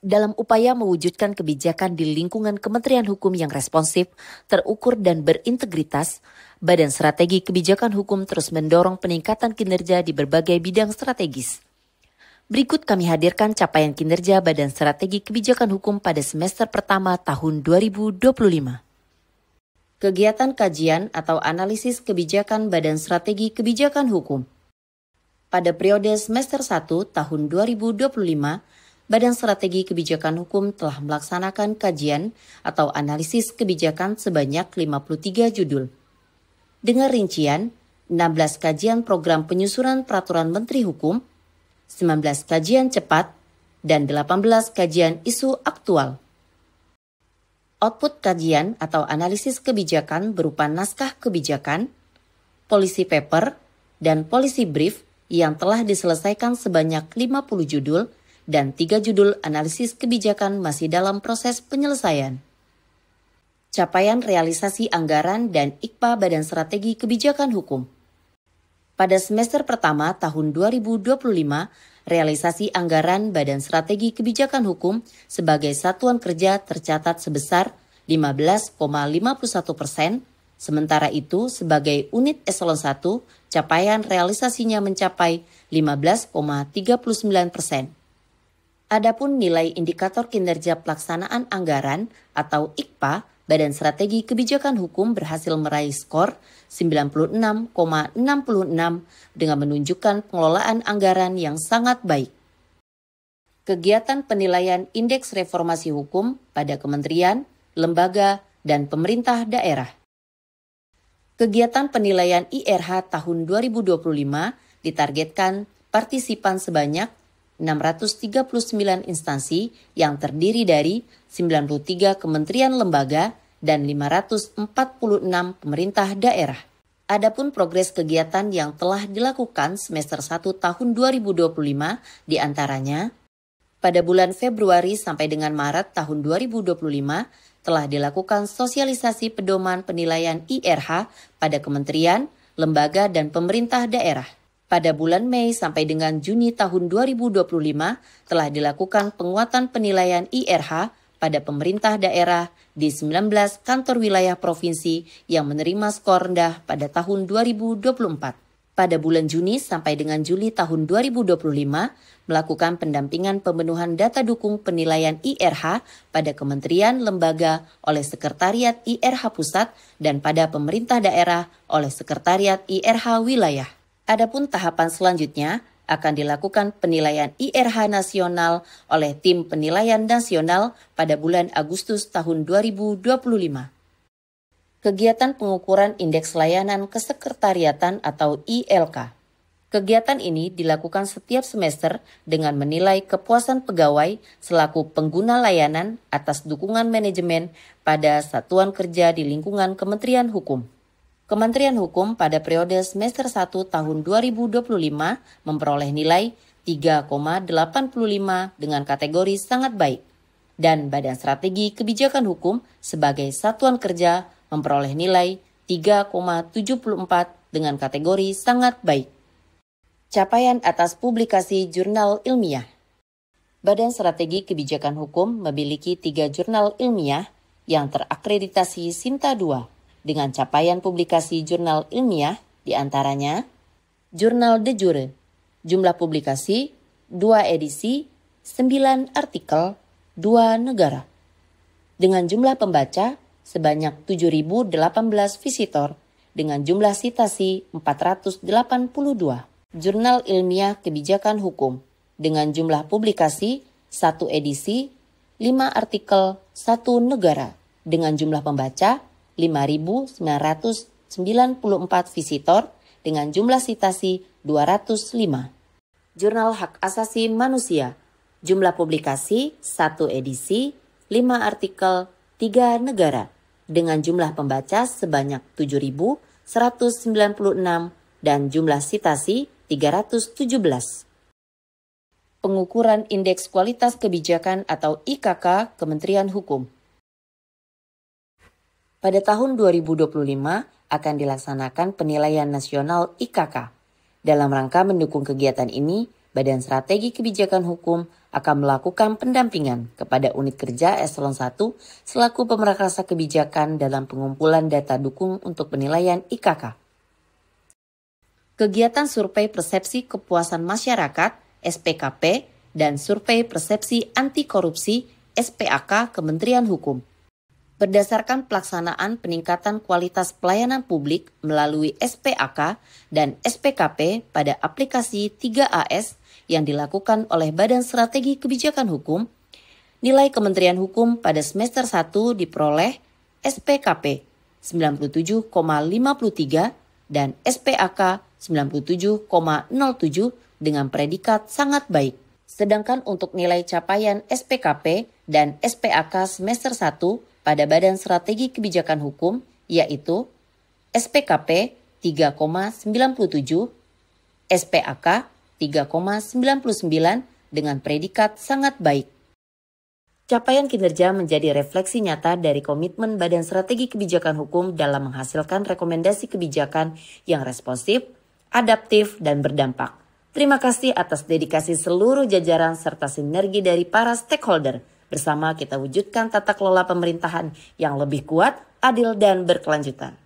Dalam upaya mewujudkan kebijakan di lingkungan Kementerian Hukum yang responsif, terukur dan berintegritas, Badan Strategi Kebijakan Hukum terus mendorong peningkatan kinerja di berbagai bidang strategis. Berikut kami hadirkan capaian kinerja Badan Strategi Kebijakan Hukum pada semester pertama tahun 2025. Kegiatan kajian atau analisis kebijakan Badan Strategi Kebijakan Hukum. Pada periode semester 1 tahun 2025, Badan Strategi Kebijakan Hukum telah melaksanakan kajian atau analisis kebijakan sebanyak 53 judul. Dengan rincian, 16 kajian program penyusunan peraturan Menteri Hukum, 19 kajian cepat, dan 18 kajian isu aktual. Output kajian atau analisis kebijakan berupa naskah kebijakan, policy paper, dan policy brief yang telah diselesaikan sebanyak 50 judul, dan 3 judul analisis kebijakan masih dalam proses penyelesaian. Capaian realisasi anggaran dan IKPA Badan Strategi Kebijakan Hukum. Pada semester pertama tahun 2025, realisasi anggaran Badan Strategi Kebijakan Hukum sebagai satuan kerja tercatat sebesar 15,51%, sementara itu sebagai unit eselon 1, capaian realisasinya mencapai 15,39%. Adapun nilai indikator kinerja pelaksanaan anggaran atau IKPA, Badan Strategi Kebijakan Hukum berhasil meraih skor 96,66 dengan menunjukkan pengelolaan anggaran yang sangat baik. Kegiatan penilaian Indeks Reformasi Hukum pada kementerian, lembaga, dan pemerintah daerah. Kegiatan penilaian IRH tahun 2025 ditargetkan partisipan sebanyak 639 instansi yang terdiri dari 93 kementerian lembaga dan 546 pemerintah daerah. Adapun progres kegiatan yang telah dilakukan semester 1 tahun 2025 diantaranya, pada bulan Februari sampai dengan Maret tahun 2025 telah dilakukan sosialisasi pedoman penilaian IRH pada kementerian, lembaga, dan pemerintah daerah. Pada bulan Mei sampai dengan Juni tahun 2025 telah dilakukan penguatan penilaian IRH pada pemerintah daerah di 19 kantor wilayah provinsi yang menerima skor rendah pada tahun 2024. Pada bulan Juni sampai dengan Juli tahun 2025 melakukan pendampingan pemenuhan data dukung penilaian IRH pada kementerian lembaga oleh Sekretariat IRH Pusat dan pada pemerintah daerah oleh Sekretariat IRH Wilayah. Adapun tahapan selanjutnya akan dilakukan penilaian IRH nasional oleh Tim Penilaian Nasional pada bulan Agustus tahun 2025. Kegiatan pengukuran Indeks Layanan Kesekretariatan atau ILK. Kegiatan ini dilakukan setiap semester dengan menilai kepuasan pegawai selaku pengguna layanan atas dukungan manajemen pada satuan kerja di lingkungan Kementerian Hukum. Kementerian Hukum pada periode semester 1 tahun 2025 memperoleh nilai 3,85 dengan kategori sangat baik, dan Badan Strategi Kebijakan Hukum sebagai satuan kerja memperoleh nilai 3,74 dengan kategori sangat baik. Capaian atas publikasi jurnal ilmiah. Badan Strategi Kebijakan Hukum memiliki 3 jurnal ilmiah yang terakreditasi Sinta II dengan capaian publikasi jurnal ilmiah diantaranya Jurnal de Jure, jumlah publikasi 2 edisi, 9 artikel, 2 negara. Dengan jumlah pembaca sebanyak 7.018 visitor dengan jumlah sitasi 482. Jurnal ilmiah kebijakan hukum dengan jumlah publikasi 1 edisi, 5 artikel, 1 negara dengan jumlah pembaca 5.994 visitor dengan jumlah sitasi 205. Jurnal Hak Asasi Manusia, jumlah publikasi 1 edisi, 5 artikel, 3 negara dengan jumlah pembaca sebanyak 7.196 dan jumlah sitasi 317. Pengukuran Indeks Kualitas Kebijakan atau IKK Kementerian Hukum. Pada tahun 2025 akan dilaksanakan penilaian nasional IKK. Dalam rangka mendukung kegiatan ini, Badan Strategi Kebijakan Hukum akan melakukan pendampingan kepada unit kerja Eselon 1 selaku pemerakrasa kebijakan dalam pengumpulan data dukung untuk penilaian IKK. Kegiatan Survei Persepsi Kepuasan Masyarakat (SPKP) dan Survei Persepsi Anti Korupsi (SPAK) Kementerian Hukum. Berdasarkan pelaksanaan peningkatan kualitas pelayanan publik melalui SPAK dan SPKP pada aplikasi 3AS yang dilakukan oleh Badan Strategi Kebijakan Hukum, nilai Kementerian Hukum pada semester 1 diperoleh SPKP 97,53 dan SPAK 97,07 dengan predikat sangat baik. Sedangkan untuk nilai capaian SPKP dan SPAK semester 1 pada Badan Strategi Kebijakan Hukum, yaitu SPKP 3,97, SPAK 3,99 dengan predikat sangat baik. Capaian kinerja menjadi refleksi nyata dari komitmen Badan Strategi Kebijakan Hukum dalam menghasilkan rekomendasi kebijakan yang responsif, adaptif, dan berdampak. Terima kasih atas dedikasi seluruh jajaran serta sinergi dari para stakeholder. Bersama kita wujudkan tata kelola pemerintahan yang lebih kuat, adil, dan berkelanjutan.